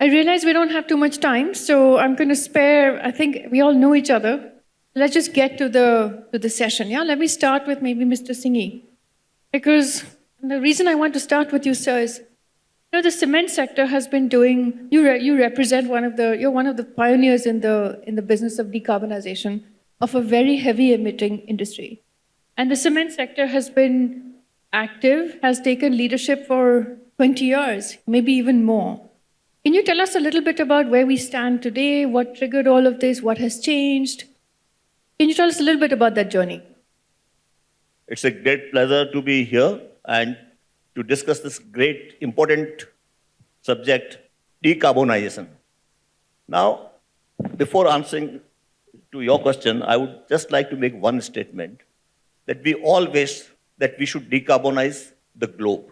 I realize we don't have too much time, so I'm going to spare, I think we all know each other. Let's just get to the session. Yeah, let me start with maybe Mr. Singhi. Because the reason I want to start with you, sir, is the cement sector has been doing. You represent you're one of the pioneers in the business of decarbonization of a very heavy emitting industry, and the cement sector has been active, has taken leadership for 20 years, maybe even more. Can you tell us a little bit about where we stand today? What triggered all of this? What has changed? Can you tell us a little bit about that journey? It's a great pleasure to be here and to discuss this great, important subject, decarbonization. Now, before answering to your question, I would just like to make one statement, that we all wish that we should decarbonize the globe.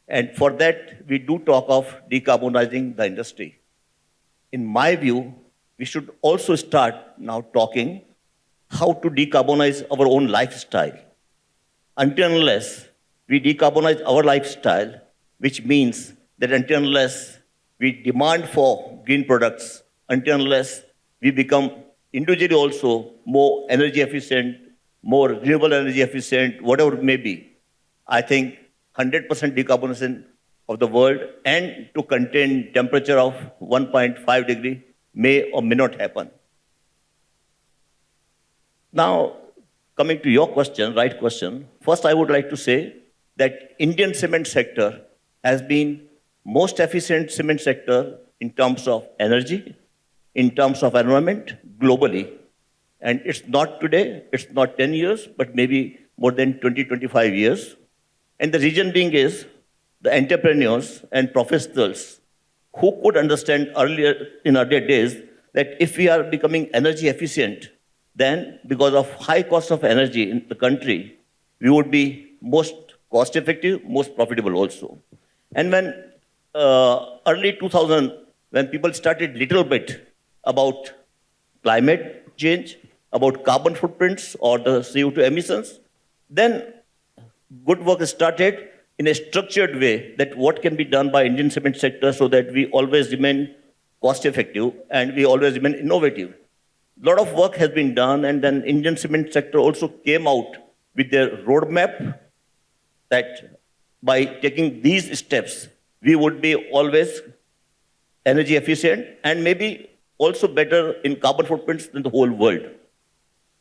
And for that, we do talk of decarbonizing the industry. In my view, we should also start now talking how to decarbonize our own lifestyle. Until unless we decarbonize our lifestyle, which means that until unless we demand for green products, until unless we become individually also more energy efficient, more renewable energy efficient, whatever it may be, I think 100% decarbonization of the world and to contain temperature of 1.5 degree may or may not happen. Now, coming to your question, right question, first I would like to say that Indian cement sector has been most efficient cement sector in terms of energy, in terms of environment, globally. And it's not today, it's not 10 years, but maybe more than 20, 25 years. And the reason being is the entrepreneurs and professionals who could understand in earlier days that if we are becoming energy efficient, then because of high cost of energy in the country, we would be most cost effective, most profitable also. And when early 2000, when people started little bit about climate change, about carbon footprints or the CO2 emissions, then good work started in a structured way that what can be done by Indian cement sector so that we always remain cost effective and we always remain innovative. A lot of work has been done, and then Indian cement sector also came out with their roadmap that by taking these steps, we would be always energy efficient and maybe also better in carbon footprints than the whole world.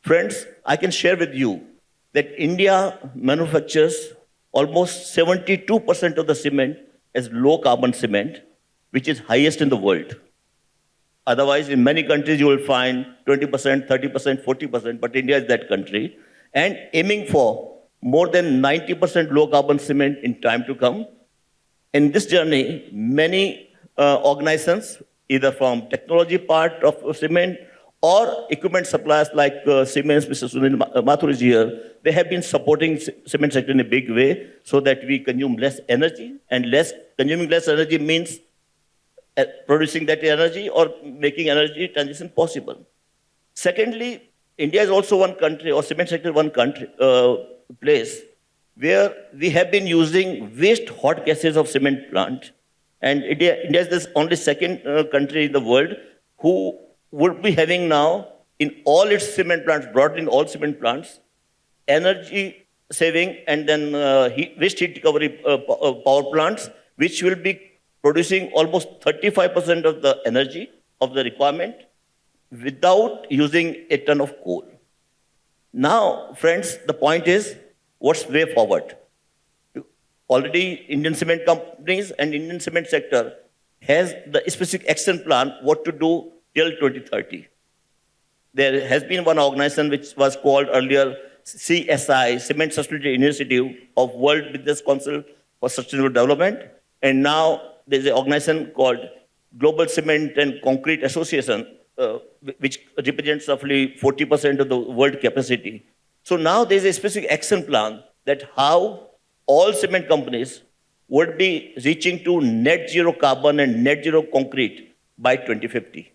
Friends, I can share with you that India manufactures almost 72% of the cement as low carbon cement, which is highest in the world. Otherwise, in many countries, you will find 20%, 30%, 40%, but India is that country, and aiming for more than 90% low carbon cement in time to come. In this journey, many organizations, either from technology part of cement or equipment suppliers like Siemens, Mr. Sunil Mathur is here, they have been supporting cement sector in a big way so that we consume less energy, and consuming less energy means producing that energy or making energy transition possible. Secondly, India is also one country, or cement sector one country, place where we have been using waste hot gases of cement plant. And India is this only second country in the world who would be having now in all its cement plants, broadly in all cement plants, energy saving and then waste heat recovery power plants, which will be producing almost 35% of the energy of the requirement without using a ton of coal. Now, friends, the point is, what's way forward? Already Indian cement companies and Indian cement sector has the specific action plan what to do till 2030. There has been one organization which was called earlier CSI, Cement Sustainability Initiative of World Business Council for Sustainable Development, and now there's an organization called Global Cement and Concrete Association, which represents roughly 40% of the world capacity. So now there's a specific action plan that how all cement companies would be reaching to net zero carbon and net zero concrete by 2050.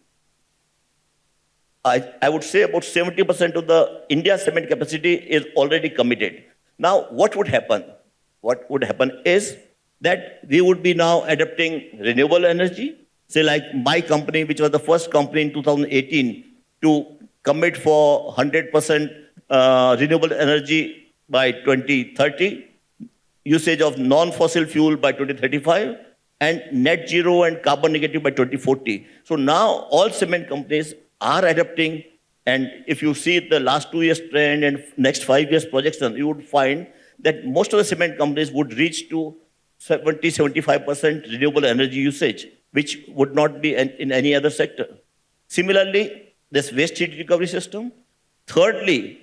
I would say about 70% of the India cement capacity is already committed. Now, what would happen? What would happen is that we would be now adopting renewable energy, say like my company, which was the first company in 2018 to commit for 100% renewable energy by 2030, usage of non-fossil fuel by 2035, and net zero and carbon negative by 2040. So now all cement companies are adapting, and if you see the last 2 years trend and next 5 years projection, you would find that most of the cement companies would reach to 70-75% renewable energy usage, which would not be in any other sector. Similarly, this waste heat recovery system. Thirdly,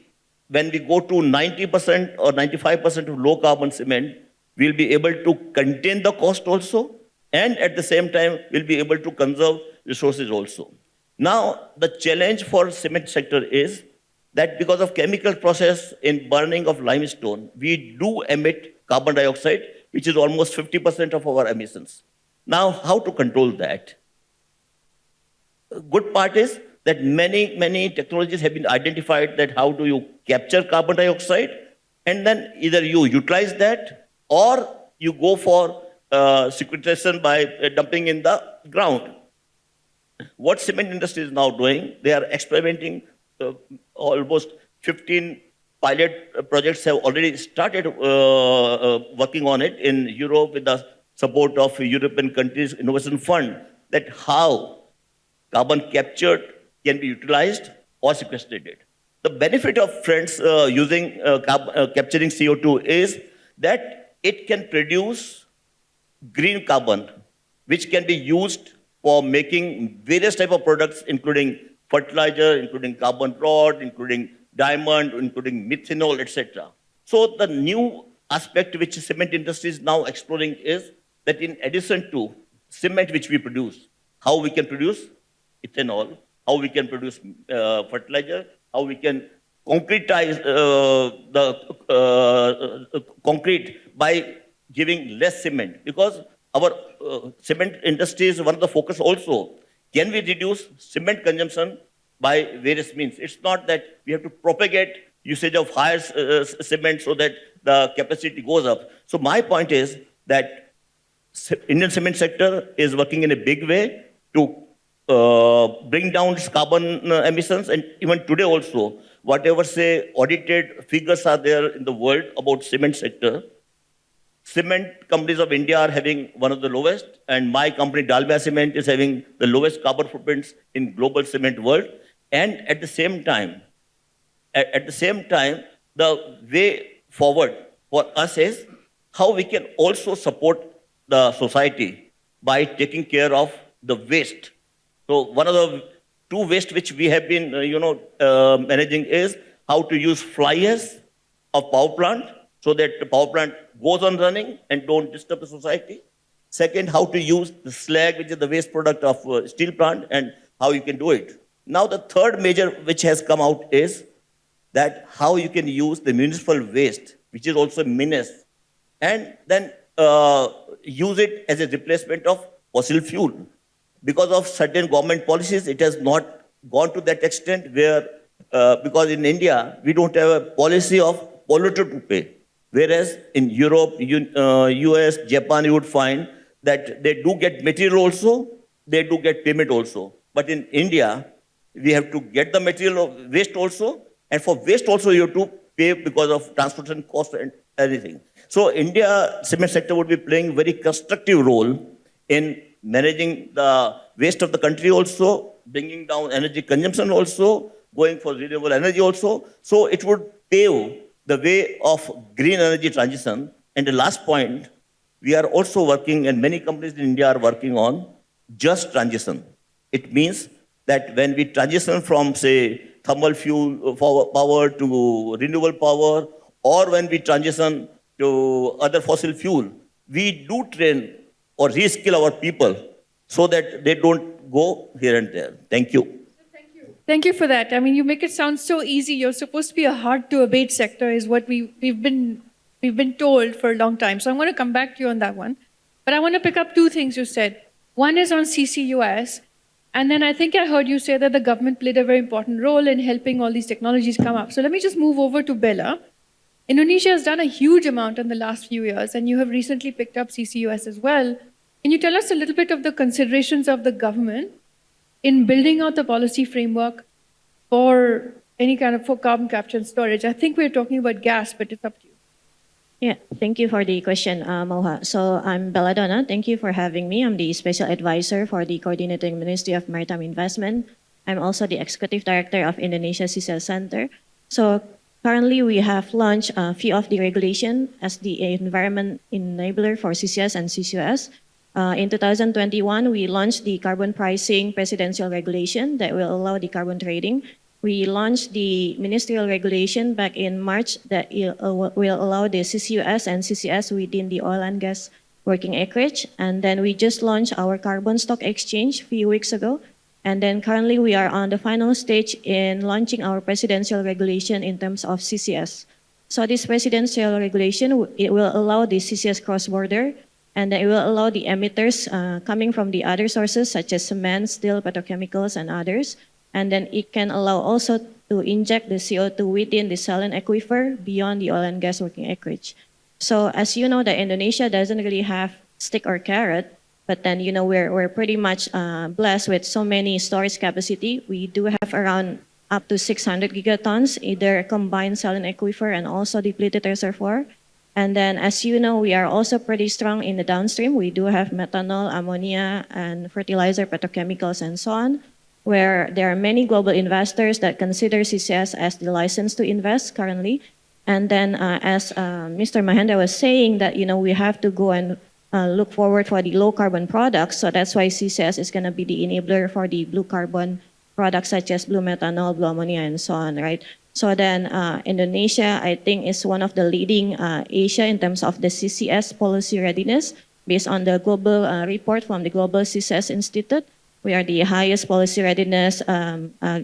when we go to 90% or 95% of low carbon cement, we'll be able to contain the cost also, and at the same time, we'll be able to conserve resources also. Now, the challenge for cement sector is that because of chemical process in burning of limestone, we do emit carbon dioxide, which is almost 50% of our emissions. Now, how to control that? Good part is that many technologies have been identified that how do you capture carbon dioxide, and then either you utilize that or you go for sequestration by dumping in the ground. What cement industry is now doing, they are experimenting. Almost 15 pilot projects have already started working on it in Europe with the support of European countries innovation fund, that how carbon captured can be utilized or sequestrated. The benefit of friends using capturing CO2 is that it can produce green carbon, which can be used for making various type of products, including fertilizer, including carbon rod, including diamond, including methanol, etc. So the new aspect which cement industry is now exploring is that in addition to cement which we produce, how we can produce ethanol, how we can produce fertilizer, how we can concretize the concrete by giving less cement. Because our cement industry is one of the focus also. Can we reduce cement consumption by various means? It's not that we have to propagate usage of higher cement so that the capacity goes up. So my point is that Indian cement sector is working in a big way to bring down its carbon emissions, and even today also, whatever say audited figures are there in the world about cement sector, cement companies of India are having one of the lowest, and my company Dalmia Cement is having the lowest carbon footprints in global cement world. And at the same time, the way forward for us is how we can also support the society by taking care of the waste. So one of the two waste which we have been, managing is how to use fly ash of power plant so that the power plant goes on running and don't disturb the society. Second, how to use the slag, which is the waste product of steel plant, and how you can do it. Now the third major which has come out is that how you can use the municipal waste, which is also a menace, and then use it as a replacement of fossil fuel. Because of certain government policies, it has not gone to that extent where, because in India, we don't have a policy of polluter to pay. Whereas in Europe, US, Japan, you would find that they do get material also, they do get payment also. But in India, we have to get the material of waste also, and for waste also you have to pay because of transportation cost and everything. So India cement sector would be playing very constructive role in managing the waste of the country also, bringing down energy consumption also, going for renewable energy also. So it would pave the way of green energy transition. And the last point, we are also working, and many companies in India are working on just transition. It means that when we transition from, say, thermal fuel power to renewable power, or when we transition to other fossil fuel, we do train or reskill our people so that they don't go here and there. Thank you. Thank you for that. I mean, you make it sound so easy. You're supposed to be a hard-to-abate sector, is what we've been told for a long time. So I'm going to come back to you on that one. But I want to pick up two things you said. One is on CCUS, and then I think I heard you say that the government played a very important role in helping all these technologies come up. So let me just move over to Bella. Indonesia has done a huge amount in the last few years, and you have recently picked up CCUS as well. Can you tell us a little bit of the considerations of the government in building out the policy framework for any kind of for carbon capture and storage? I think we're talking about gas, but it's up to you. Yeah, thank you for the question, Moha. So I'm Belladonna. Thank you for having me. I'm the Special Advisor for the Coordinating Ministry of Maritime Investment. I'm also the Executive Director of Indonesia CCS Center. So currently we have launched a few of the regulation as the environment enabler for CCS and CCUS. In 2021, we launched the carbon pricing presidential regulation that will allow the carbon trading. We launched the ministerial regulation back in March that will allow the CCUS and CCS within the oil and gas working acreage. And then we just launched our carbon stock exchange a few weeks ago. And then currently we are on the final stage in launching our presidential regulation in terms of CCS. So this presidential regulation, it will allow the CCS cross-border, and it will allow the emitters coming from the other sources such as cement, steel, petrochemicals, and others. And then it can allow also to inject the CO2 within the saline aquifer beyond the oil and gas working acreage. So as you know, that Indonesia doesn't really have stick or carrot, but then we're pretty much blessed with so many storage capacity. We do have around up to 600 gigatons, either combined saline aquifer and also depleted reservoir. And then as you know, we are also pretty strong in the downstream. We do have methanol, ammonia, and fertilizer, petrochemicals, and so on, where there are many global investors that consider CCS as the license to invest currently. And then as Mr. Mahendra was saying that, we have to go and look forward for the low carbon products. So that's why CCS is going to be the enabler for the blue carbon products such as blue methanol, blue ammonia, and so on, right? So then Indonesia, I think, is one of the leading Asia in terms of the CCS policy readiness based on the global report from the Global CCS Institute. We are the highest policy readiness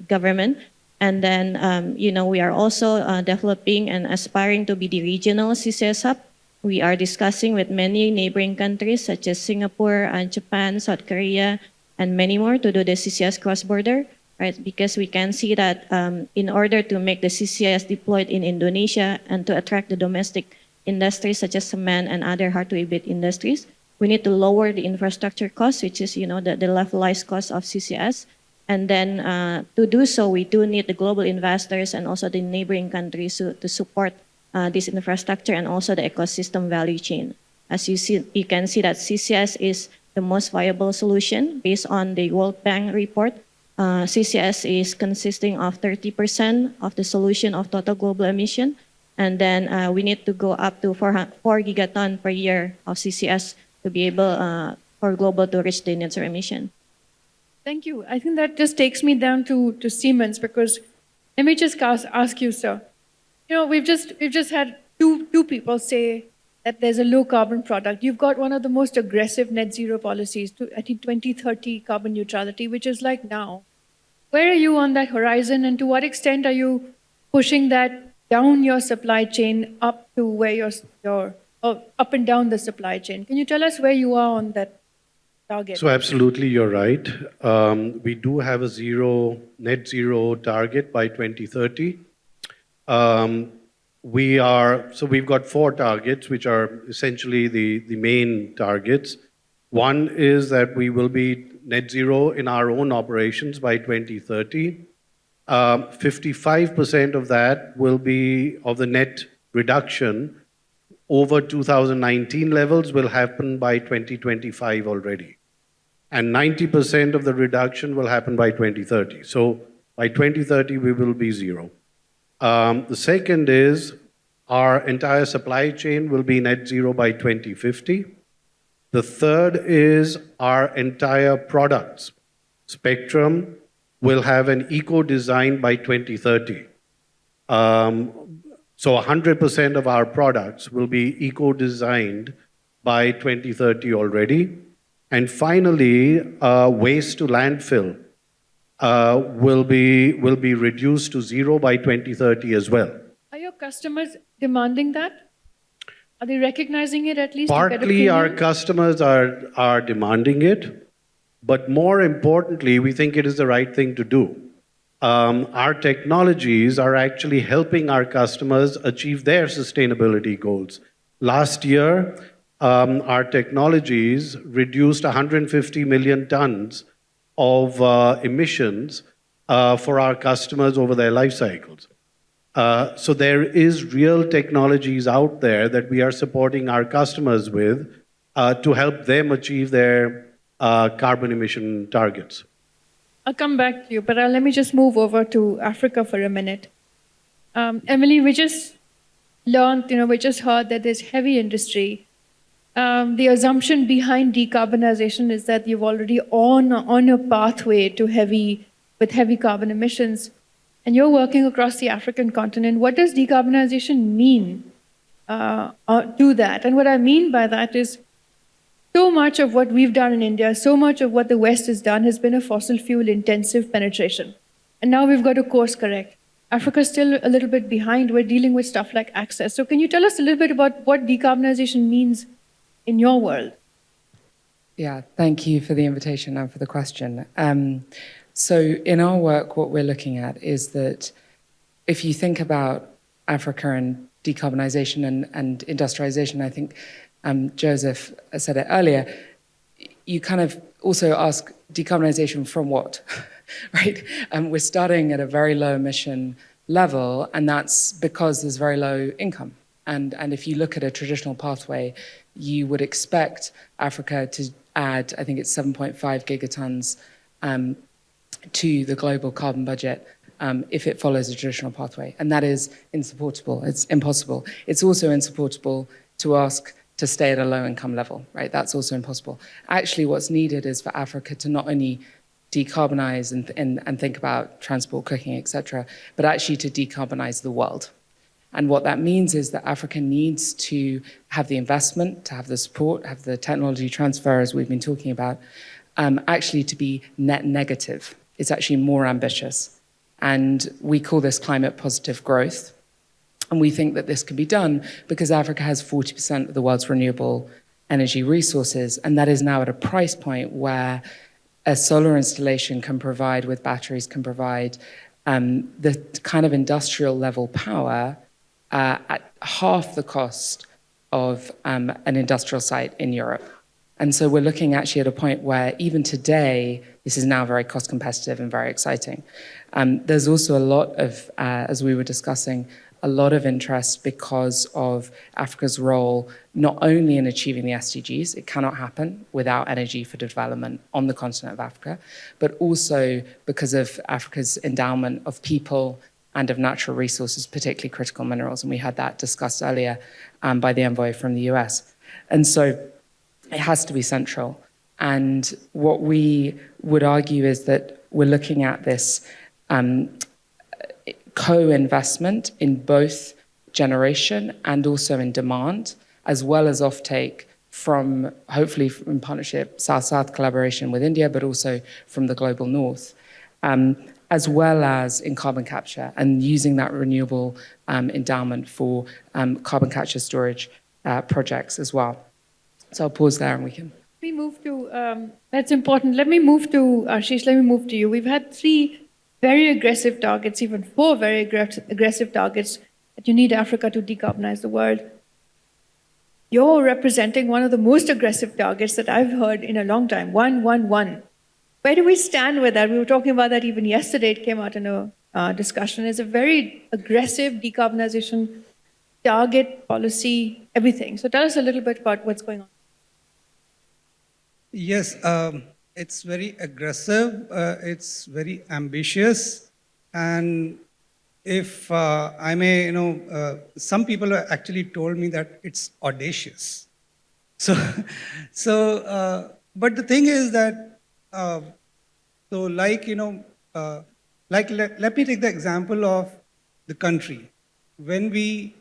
government. And then, we are also developing and aspiring to be the regional CCS hub. We are discussing with many neighboring countries such as Singapore, Japan, South Korea, and many more to do the CCS cross-border, right? Because we can see that in order to make the CCS deployed in Indonesia and to attract the domestic industries such as cement and other hard-to-abate industries, we need to lower the infrastructure cost, which is, the levelized cost of CCS. And then to do so, we do need the global investors and also the neighboring countries to support this infrastructure and also the ecosystem value chain. As you can see that CCS is the most viable solution based on the World Bank report. CCS is consisting of 30% of the solution of total global emission. And then we need to go up to 4 gigaton per year of CCS to be able for global to reach the net zero emission. Thank you. I think that just takes me down to Siemens, because let me just ask you, sir. We've just had two people say that there's a low carbon product. You've got one of the most aggressive net zero policies to, I think, 2030 carbon neutrality, which is like now. Where are you on that horizon, and to what extent are you pushing that down your supply chain up to where you're up and down the supply chain? Can you tell us where you are on that target? So absolutely, you're right. We do have a net zero target by 2030. We've got 4 targets, which are essentially the main targets. One is that we will be net zero in our own operations by 2030. 55% of that will be of the net reduction over 2019 levels will happen by 2025 already. And 90% of the reduction will happen by 2030. So by 2030, we will be zero. The second is our entire supply chain will be net zero by 2050. The third is our entire products spectrum will have an eco-design by 2030. So 100% of our products will be eco-designed by 2030 already. And finally, waste to landfill will be reduced to zero by 2030 as well. Are your customers demanding that? Are they recognizing it at least? Partly our customers are demanding it, but more importantly, we think it is the right thing to do. Our technologies are actually helping our customers achieve their sustainability goals. Last year, our technologies reduced 150 million tons of emissions for our customers over their life cycles. So there is real technologies out there that we are supporting our customers with to help them achieve their carbon emission targets. I'll come back to you, but let me just move over to Africa for a minute. Emily, we just learned, we just heard that there's heavy industry. The assumption behind decarbonization is that you're already on a pathway to heavy carbon emissions, and you're working across the African continent. What does decarbonization mean to that? And what I mean by that is, so much of what we've done in India, so much of what the West has done has been a fossil fuel intensive penetration. And now we've got to course correct. Africa's still a little bit behind. We're dealing with stuff like access. So can you tell us a little bit about what decarbonization means in your world? Yeah, thank you for the invitation and for the question. So in our work, what we're looking at is that if you think about Africa and decarbonization and industrialization, I think Joseph said it earlier, you kind of also ask decarbonization from what, right? We're starting at a very low emission level, and that's because there's very low income. And if you look at a traditional pathway, you would expect Africa to add, I think it's 7.5 gigatons to the global carbon budget if it follows a traditional pathway. And that is insupportable. It's impossible. It's also insupportable to ask to stay at a low income level, right? That's also impossible. Actually, what's needed is for Africa to not only decarbonize and think about transport, cooking, etc., but actually to decarbonize the world. And what that means is that Africa needs to have the investment, to have the support, have the technology transfer, as we've been talking about, actually to be net negative. It's actually more ambitious. And we call this climate positive growth. And we think that this can be done because Africa has 40% of the world's renewable energy resources, and that is now at a price point where a solar installation can provide, with batteries, can provide the kind of industrial level power at half the cost of an industrial site in Europe. And so we're looking actually at a point where even today, this is now very cost competitive and very exciting. There's also a lot of, as we were discussing, a lot of interest because of Africa's role, not only in achieving the SDGs, it cannot happen without energy for development on the continent of Africa, but also because of Africa's endowment of people and of natural resources, particularly critical minerals. And we had that discussed earlier by the envoy from the US. And so it has to be central. And what we would argue is that we're looking at this co-investment in both generation and also in demand, as well as offtake from, hopefully in partnership, South-South collaboration with India, but also from the global north, as well as in carbon capture and using that renewable endowment for carbon capture storage projects as well. So I'll pause there and we can... Let me move to, that's important. Let me move to, Ashish, let me move to you. We've had 3 very aggressive targets, even 4 very aggressive targets that you need Africa to decarbonize the world. You're representing one of the most aggressive targets that I've heard in a long time, 111. Where do we stand with that? We were talking about that even yesterday. It came out in a discussion. It's a very aggressive decarbonization target, policy, everything. So tell us a little bit about what's going on. Yes, it's very aggressive, it's very ambitious, and if I may, some people have actually told me that it's audacious. So, but the thing is that, let me take the example of the country. When we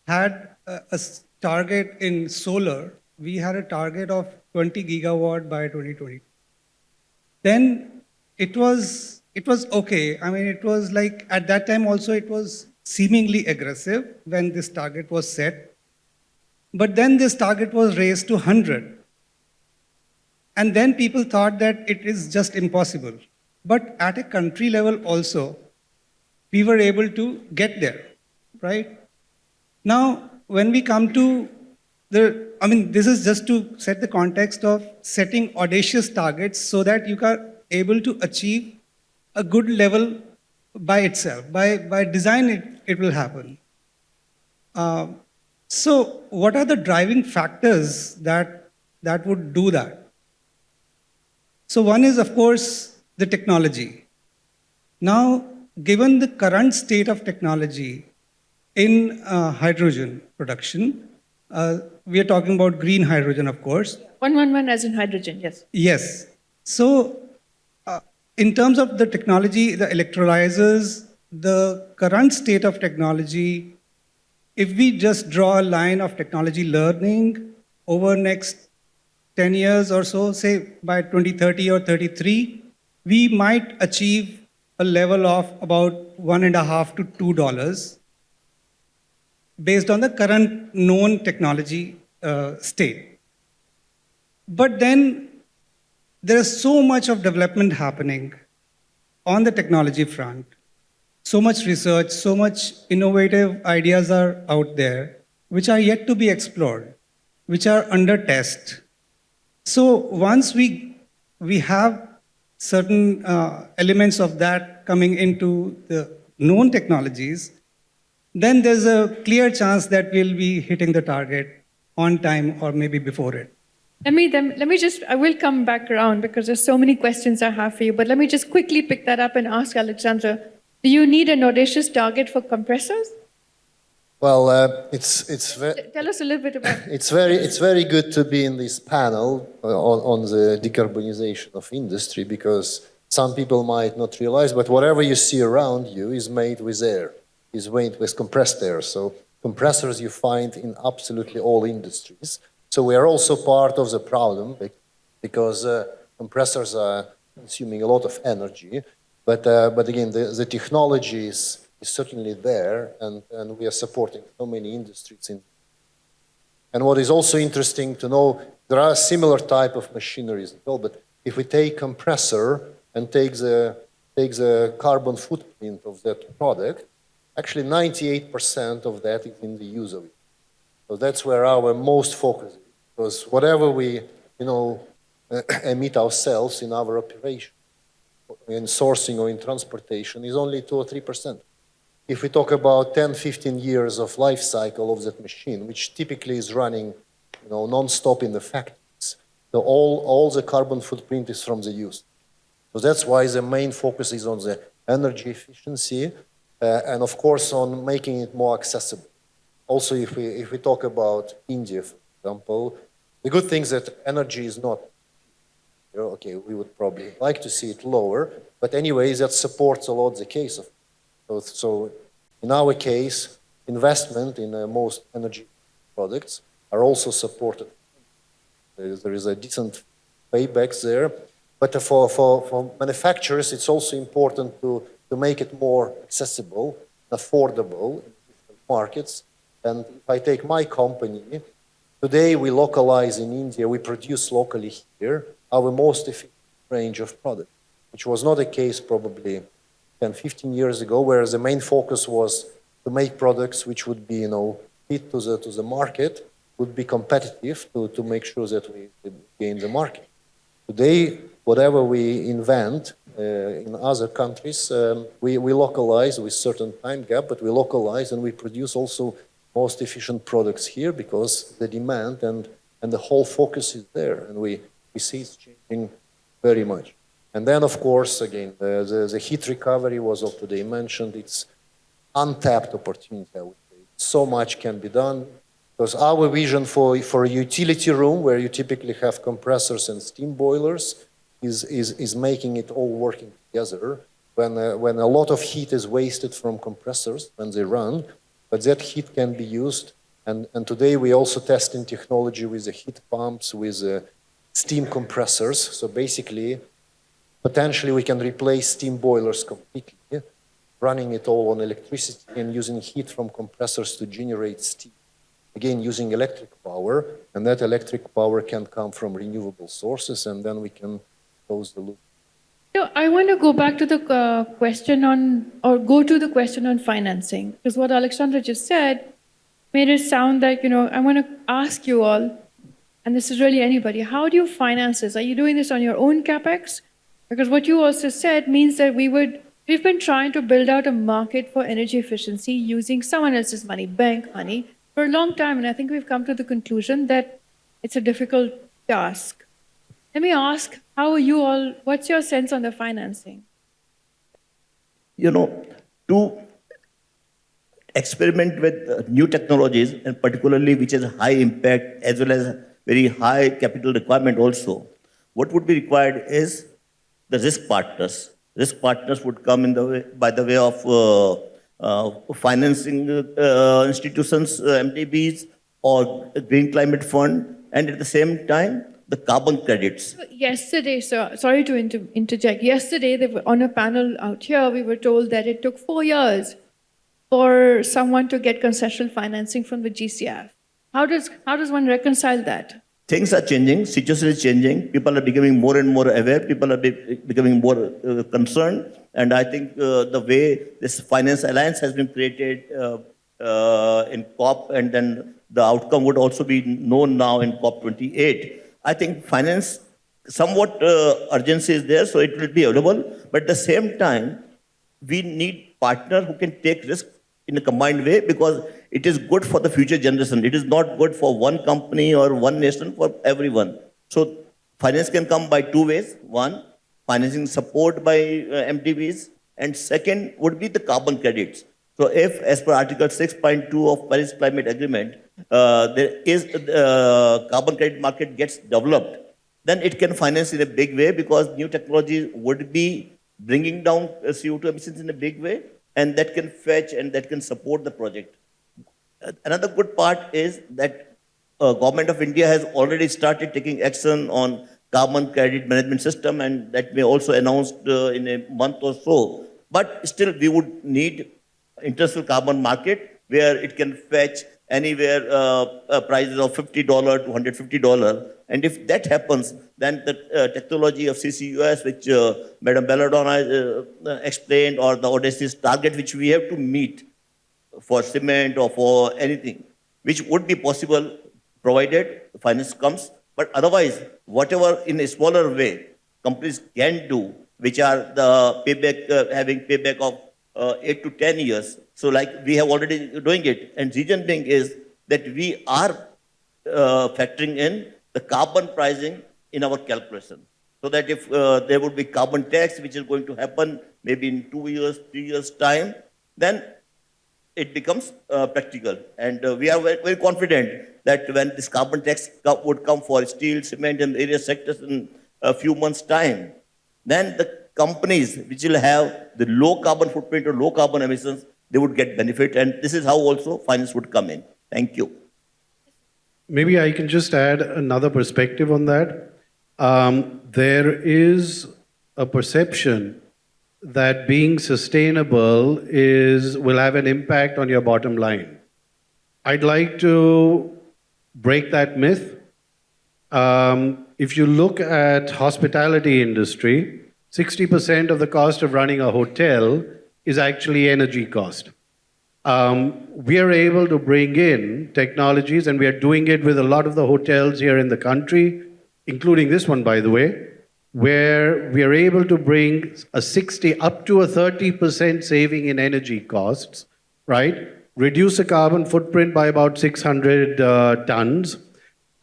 had a target in solar, we had a target of 20 gigawatt by 2020. Then it was okay. I mean, it was like, at that time also it was seemingly aggressive when this target was set. But then this target was raised to 100. And then people thought that it is just impossible. But at a country level also, we were able to get there, right? Now, when we come to this is just to set the context of setting audacious targets so that you are able to achieve a good level by itself. By design, it will happen. So what are the driving factors that would do that? So one is, of course, the technology. Now, given the current state of technology in hydrogen production, we are talking about green hydrogen, of course. 111 as in hydrogen, yes. Yes. So, in terms of the technology, the electrolyzers, the current state of technology, if we just draw a line of technology learning over next 10 years or so, say by 2030 or 33, we might achieve a level of about $1.50 to $2 based on the current known technology state. But then there is so much of development happening on the technology front, so much research, so much innovative ideas are out there, which are yet to be explored, which are under test. So once we have certain elements of that coming into the known technologies, then there's a clear chance that we'll be hitting the target on time or maybe before it. Let me just, I will come back around because there's so many questions I have for you, but let me just quickly pick that up and ask Alexandra, do you need an audacious target for compressors? Well, it's very. Tell us a little bit about It's very good to be in this panel on the decarbonization of industry, because some people might not realize, but whatever you see around you is made with air, is made with compressed air. So compressors you find in absolutely all industries. So we are also part of the problem because compressors are consuming a lot of energy. But again, the technology is certainly there, and we are supporting so many industries. And what is also interesting to know, there are similar type of machineries as well, but if we take compressor and take the carbon footprint of that product, actually 98% of that is in the use of it. So that's where our most focus is, because whatever we emit ourselves in our operation, in sourcing or in transportation, is only 2 or 3%. If we talk about 10, 15 years of life cycle of that machine, which typically is running non-stop in the factories, so all the carbon footprint is from the use. So that's why the main focus is on the energy efficiency and of course on making it more accessible. Also, if we talk about India, for example, the good thing is that energy is not, okay, we would probably like to see it lower, but anyways, that supports a lot the case of. So in our case, investment in most energy products are also supported. There is a decent paybacks there, but for manufacturers, it's also important to make it more accessible, affordable in different markets. And if I take my company, today we localize in India, we produce locally here our most efficient range of products, which was not the case probably 10, 15 years ago, where the main focus was to make products which would be, fit to the market, would be competitive to make sure that we gain the market. Today, whatever we invent in other countries, we localize with certain time gap, but we localize and we produce also most efficient products here because the demand and the whole focus is there, and we see it's changing very much. And then, of course, again, the heat recovery was also today mentioned. It's untapped opportunity, I would say. So much can be done, because our vision for a utility room, where you typically have compressors and steam boilers, is making it all working together. When a lot of heat is wasted from compressors when they run, but that heat can be used. And today we also testing technology with the heat pumps, with steam compressors. So basically, potentially we can replace steam boilers completely, running it all on electricity and using heat from compressors to generate steam. Again, using electric power, and that electric power can come from renewable sources, and then we can close the loop. So I want to go back to the question on financing, because what Alexandra just said, made it sound like, I want to ask you all, and this is really anybody, how do you finance this? Are you doing this on your own capex? Because what you also said means that we've been trying to build out a market for energy efficiency using someone else's money, bank money, for a long time. And I think we've come to the conclusion that it's a difficult task. Let me ask, what's your sense on the financing? To experiment with new technologies, and particularly which has high impact as well as very high capital requirement also, what would be required is the risk partners. Risk partners would come by the way of financing institutions, MTBs, or a Green Climate Fund, and at the same time, the carbon credits. Yesterday, sir, sorry to interject. Yesterday, on a panel out here, we were told that it took 4 years for someone to get concessional financing from the GCF. How does one reconcile that? Things are changing, situation is changing, people are becoming more and more aware, people are becoming more concerned, and I think the way this finance alliance has been created in COP, and then the outcome would also be known now in COP28. I think finance, somewhat urgency is there, so it will be available, but at the same time, we need partners who can take risks in a combined way, because it is good for the future generation. It is not good for one company or one nation, for everyone. So finance can come by two ways. One, financing support by MTBs, and second would be the carbon credits. So if, as per Article 6.2 of Paris Climate Agreement, there is carbon credit market gets developed, then it can finance in a big way, because new technologies would be bringing down CO2 emissions in a big way, and that can fetch and that can support the project. Another good part is that Government of India has already started taking action on carbon credit management system, and that may also announced in a month or so. But still, we would need international carbon market where it can fetch anywhere prices of $50 to $150. And if that happens, then the technology of CCUS, which Madam Belladonna explained, or the audacious target which we have to meet for cement or for anything, which would be possible provided finance comes. But otherwise, whatever in a smaller way companies can do, which are the payback, having payback of 8 to 10 years. So like we have already doing it. And reason being is that we are factoring in the carbon pricing in our calculation. So that if there would be carbon tax, which is going to happen maybe in 2 years, 3 years time, then it becomes practical. And we are very, very confident that when this carbon tax would come for steel, cement, and various sectors in a few months' time, then the companies which will have the low carbon footprint or low carbon emissions, they would get benefit. And this is how also finance would come in. Thank you. Maybe I can just add another perspective on that. There is a perception that being sustainable will have an impact on your bottom line. I'd like to break that myth. If you look at hospitality industry, 60% of the cost of running a hotel is actually energy cost. We are able to bring in technologies, and we are doing it with a lot of the hotels here in the country, including this one, by the way, where we are able to bring a 60 up to a 30% saving in energy costs, right? Reduce the carbon footprint by about 600 tons,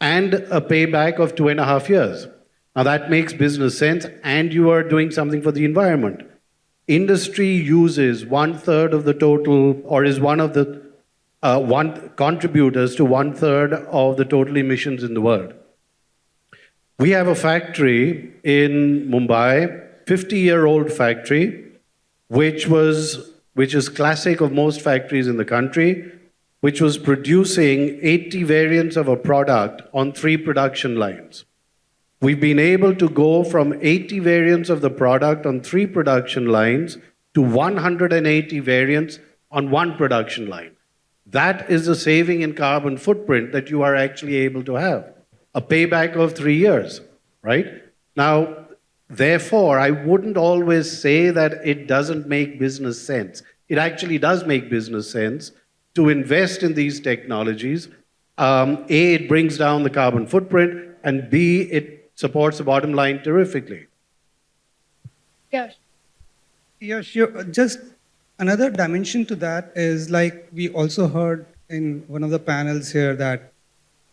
and a payback of 2.5 years. Now that makes business sense, and you are doing something for the environment. Industry uses 1/3 of the total, or is one of the contributors to 1/3 of the total emissions in the world. We have a factory in Mumbai, 50-year-old factory, which is classic of most factories in the country, which was producing 80 variants of a product on 3 production lines. We've been able to go from 80 variants of the product on 3 production lines to 180 variants on 1 production line. That is the saving in carbon footprint that you are actually able to have. A payback of 3 years, right? Now, therefore, I wouldn't always say that it doesn't make business sense. It actually does make business sense, to invest in these technologies. A, it brings down the carbon footprint, and B, it supports the bottom line terrifically. Yeah. Yeah, sure. Just another dimension to that is like we also heard in one of the panels here that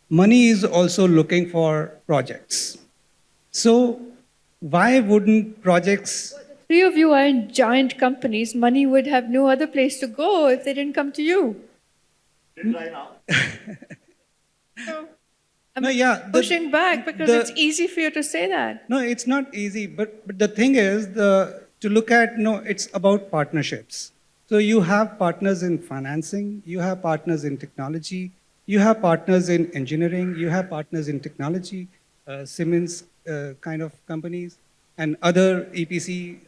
money is also looking for projects. So why wouldn't projects? Three of you are in giant companies. Money would have no other place to go if they didn't come to you. Try now. So I'm No, yeah, pushing back because it's easy for you to say that. No, it's not easy. But the thing is, to look at, no, it's about partnerships. So you have partners in financing, you have partners in technology, you have partners in engineering, you have partners in technology, Siemens kind of companies, and other EPC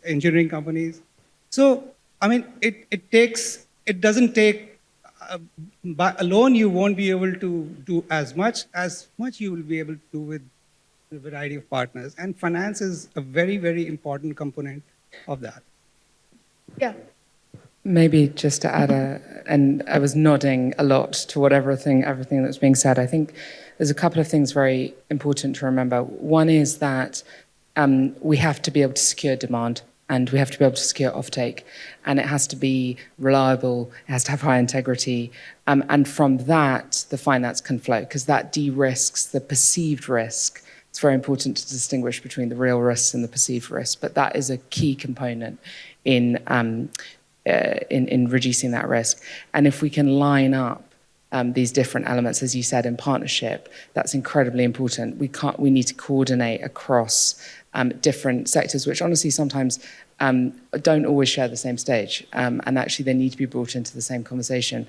engineering companies. So, I mean, it doesn't take, by alone you won't be able to do as much you will be able to do with a variety of partners. And finance is a very, very important component of that. Yeah. Maybe just to add and I was nodding a lot to everything that was being said. I think there's a couple of things very important to remember. One is that we have to be able to secure demand, and we have to be able to secure offtake, and it has to be reliable, it has to have high integrity, and from that, the finance can flow, because that de-risks the perceived risk. It's very important to distinguish between the real risks and the perceived risks, but that is a key component in reducing that risk. And if we can line up these different elements, as you said, in partnership, that's incredibly important. We need to coordinate across different sectors, which honestly sometimes don't always share the same stage, and actually they need to be brought into the same conversation.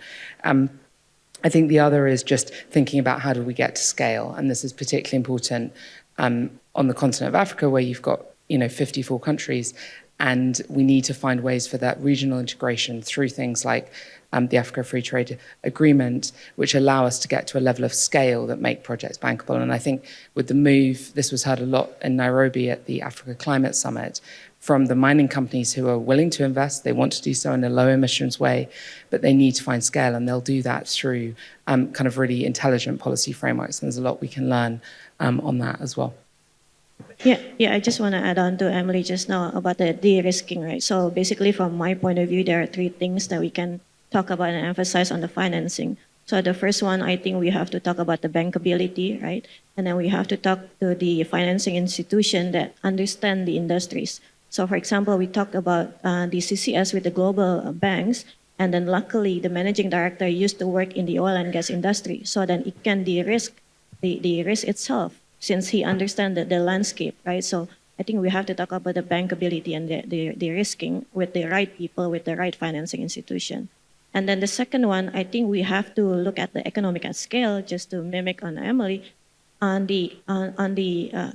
I think the other is just thinking about how do we get to scale, and this is particularly important on the continent of Africa, where you've got 54 countries, and we need to find ways for that regional integration through things like the Africa Free Trade Agreement, which allow us to get to a level of scale that make projects bankable. And I think with the move, this was heard a lot in Nairobi at the Africa Climate Summit, from the mining companies who are willing to invest. They want to do so in a low emissions way, but they need to find scale, and they'll do that through kind of really intelligent policy frameworks. And there's a lot we can learn on that as well. Yeah, I just want to add on to Emily just now about the de-risking, right? So basically, from my point of view, there are three things that we can talk about and emphasize on the financing. So the first one, I think we have to talk about the bankability, right? And then we have to talk to the financing institution that understand the industries. So for example, we talked about the CCS with the global banks, and then luckily the managing director used to work in the oil and gas industry, so then it can de-risk the risk itself, since he understands the landscape, right? So I think we have to talk about the bankability and the risking with the right people, with the right financing institution. And then the second one, I think we have to look at the economic at scale, just to mimic on Emily, on the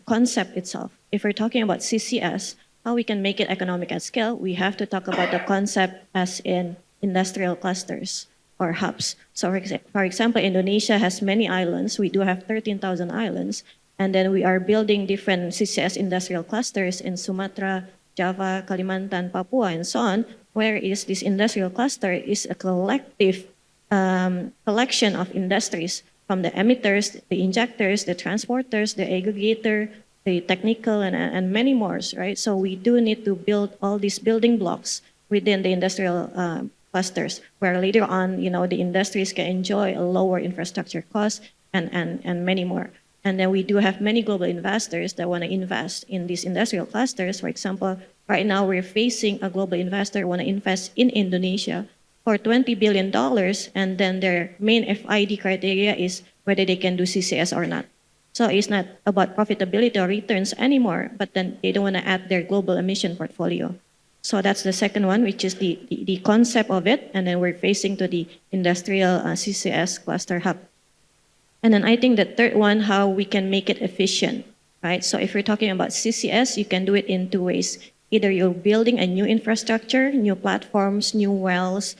concept itself. If we're talking about CCS, how we can make it economic at scale, we have to talk about the concept as in industrial clusters or hubs. So for example, Indonesia has many islands. We do have 13,000 islands. And then we are building different CCS industrial clusters in Sumatra, Java, Kalimantan, Papua, and so on, where is this industrial cluster is a collective collection of industries, from the emitters, the injectors, the transporters, the aggregator, the technical, and many more, right? So we do need to build all these building blocks within the industrial clusters, where later on, the industries can enjoy a lower infrastructure cost and many more. And then we do have many global investors that want to invest in these industrial clusters. For example, right now we're facing a global investor want to invest in Indonesia for $20 billion, and then their main FID criteria is whether they can do CCS or not. So it's not about profitability or returns anymore, but then they don't want to add their global emission portfolio. So that's the second one, which is the concept of it, and then we're facing to the industrial CCS cluster hub. And then I think the third one, how we can make it efficient, right? So if we're talking about CCS, you can do it in two ways. Either you're building a new infrastructure, new platforms, new wells,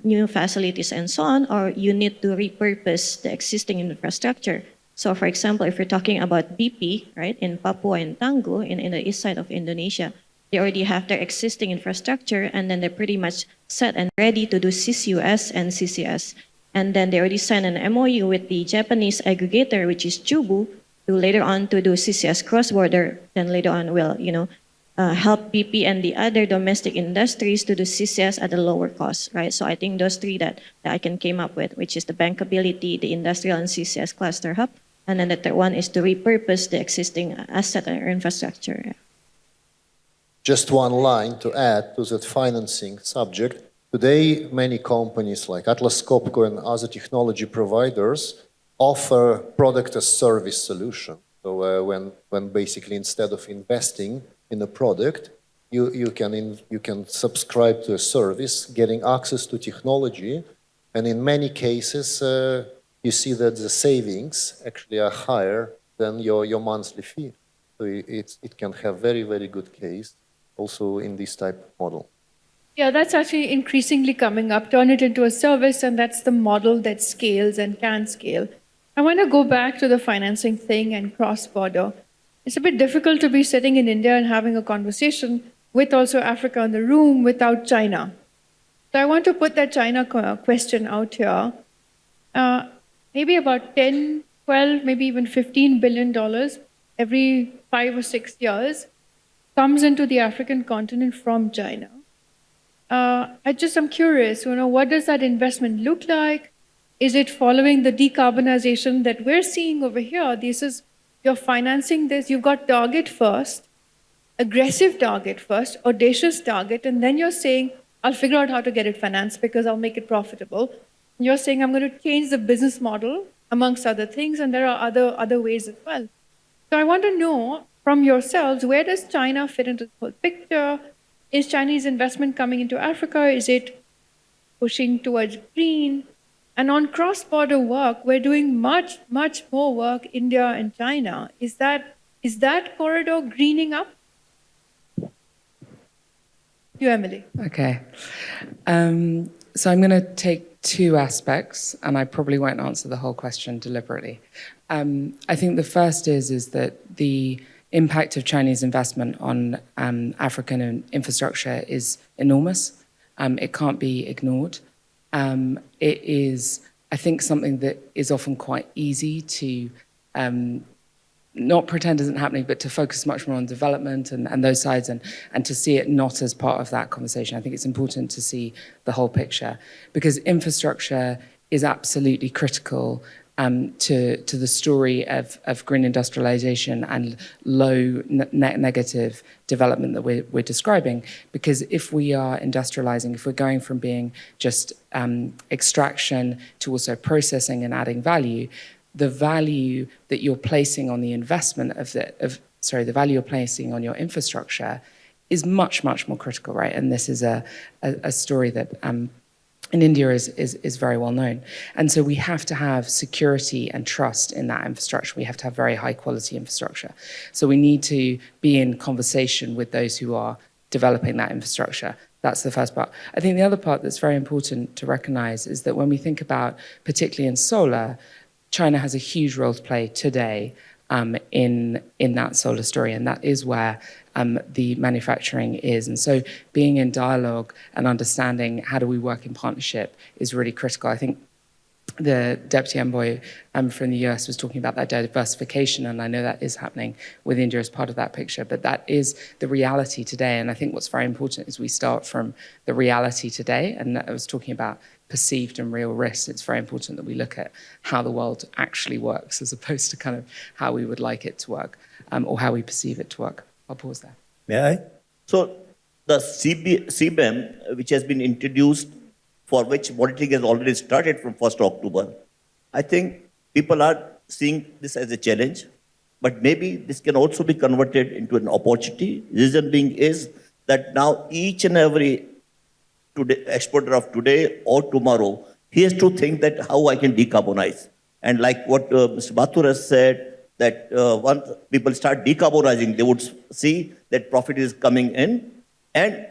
new facilities, and so on, or you need to repurpose the existing infrastructure. So for example, if we're talking about BP, right, in Papua and Tangguh, in the east side of Indonesia, They already have their existing infrastructure, and then they're pretty much set and ready to do CCUS and CCS. And then they already signed an MOU with the Japanese aggregator, which is Chubu, to later on to do CCS cross-border. Then later on will, help BP and the other domestic industries to do CCS at a lower cost, right? So I think those three that I can came up with, which is the bankability, the industrial and CCS cluster hub, and then the third one is to repurpose the existing asset or infrastructure. Just one line to add to that financing subject. Today, many companies like Atlas Copco and other technology providers offer product as service solution. So when basically instead of investing in a product, you can subscribe to a service, getting access to technology, and in many cases you see that the savings actually are higher than your monthly fee. So it can have very, very good case also in this type of model. Yeah, that's actually increasingly coming up. Turn it into a service, and that's the model that scales and can scale. I want to go back to the financing thing and cross-border. It's a bit difficult to be sitting in India and having a conversation with also Africa in the room without China. So I want to put that China question out here. Maybe about 10, 12, maybe even $15 billion every 5 or 6 years comes into the African continent from China. I'm curious, what does that investment look like? Is it following the decarbonization that we're seeing over here? You're financing this, you've got target first, aggressive target first, audacious target, and then you're saying, I'll figure out how to get it financed because I'll make it profitable. And you're saying, I'm going to change the business model, amongst other things, and there are other ways as well. So I want to know from yourselves, where does China fit into the whole picture? Is Chinese investment coming into Africa? Is it pushing towards green? And on cross-border work, we're doing much, much more work, India and China. Is that corridor greening up? You, Emily. Okay. So I'm going to take two aspects, and I probably won't answer the whole question deliberately. I think the first is that the impact of Chinese investment on African infrastructure is enormous. It can't be ignored. It is, I think, something that is often quite easy to not pretend isn't happening, but to focus much more on development and those sides and to see it not as part of that conversation. I think it's important to see the whole picture because infrastructure is absolutely critical to the story of green industrialization and low net negative development that we're describing. Because if we are industrializing, if we're going from being just extraction to also processing and adding value, the value that you're placing on the investment the value you're placing on your infrastructure is much, much more critical, right? And this is a story that in India is very well known. And so we have to have security and trust in that infrastructure. We have to have very high quality infrastructure. So we need to be in conversation with those who are developing that infrastructure. That's the first part. I think the other part that's very important to recognize is that when we think about, particularly in solar, China has a huge role to play today in that solar story, and that is where the manufacturing is. And so being in dialogue and understanding how do we work in partnership is really critical. I think the Deputy Envoy from the US was talking about that diversification, and I know that is happening with India as part of that picture, but that is the reality today. And I think what's very important is we start from the reality today, and I was talking about perceived and real risks. It's very important that we look at how the world actually works as opposed to kind of how we would like it to work or how we perceive it to work. I'll pause there. May I? So the CBAM, which has been introduced, for which monitoring has already started from 1st October, I think people are seeing this as a challenge, but maybe this can also be converted into an opportunity. Reason being is that now each and every exporter of today or tomorrow, he has to think that how I can decarbonize. And like what Mr. Mathur has said, that once people start decarbonizing, they would see that profit is coming in. And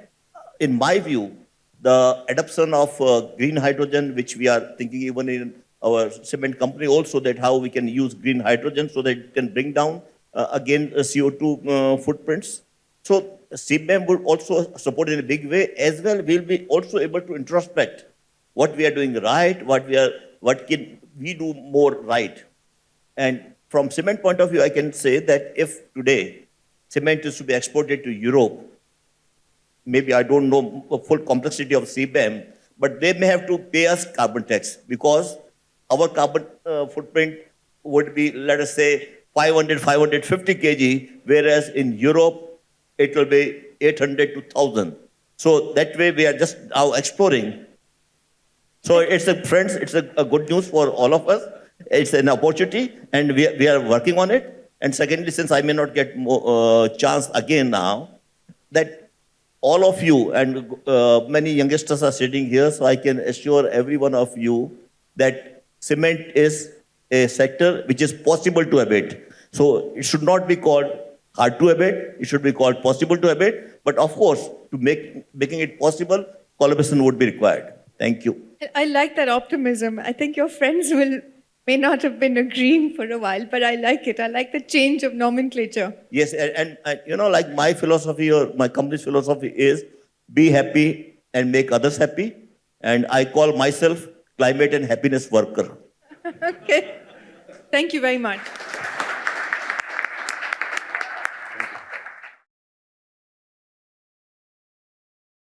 in my view, the adoption of green hydrogen, which we are thinking even in our cement company also, that how we can use green hydrogen so that it can bring down, again, CO2 footprints. So CBAM would also support in a big way. As well, we'll be also able to introspect what we are doing right, what can we do more right. And from cement point of view, I can say that if today cement is to be exported to Europe, maybe I don't know the full complexity of CBAM, but they may have to pay us carbon tax because our carbon footprint would be, let us say, 500, 550 kg, whereas in Europe, it will be 800 to 1,000. So that way we are just now exploring. So it's a good news for all of us. It's an opportunity and we are working on it. And secondly, since I may not get more chance again now, that all of you and many youngsters are sitting here, so I can assure every one of you that cement is a sector which is possible to abate. So it should not be called hard to abate, it should be called possible to abate. But of course, to making it possible, collaboration would be required. Thank you. I like that optimism. I think your friends may not have been agreeing for a while, but I like it. I like the change of nomenclature. Yes, and you know, like my philosophy or my company's philosophy is be happy and make others happy. And I call myself climate and happiness worker. Okay. Thank you very much.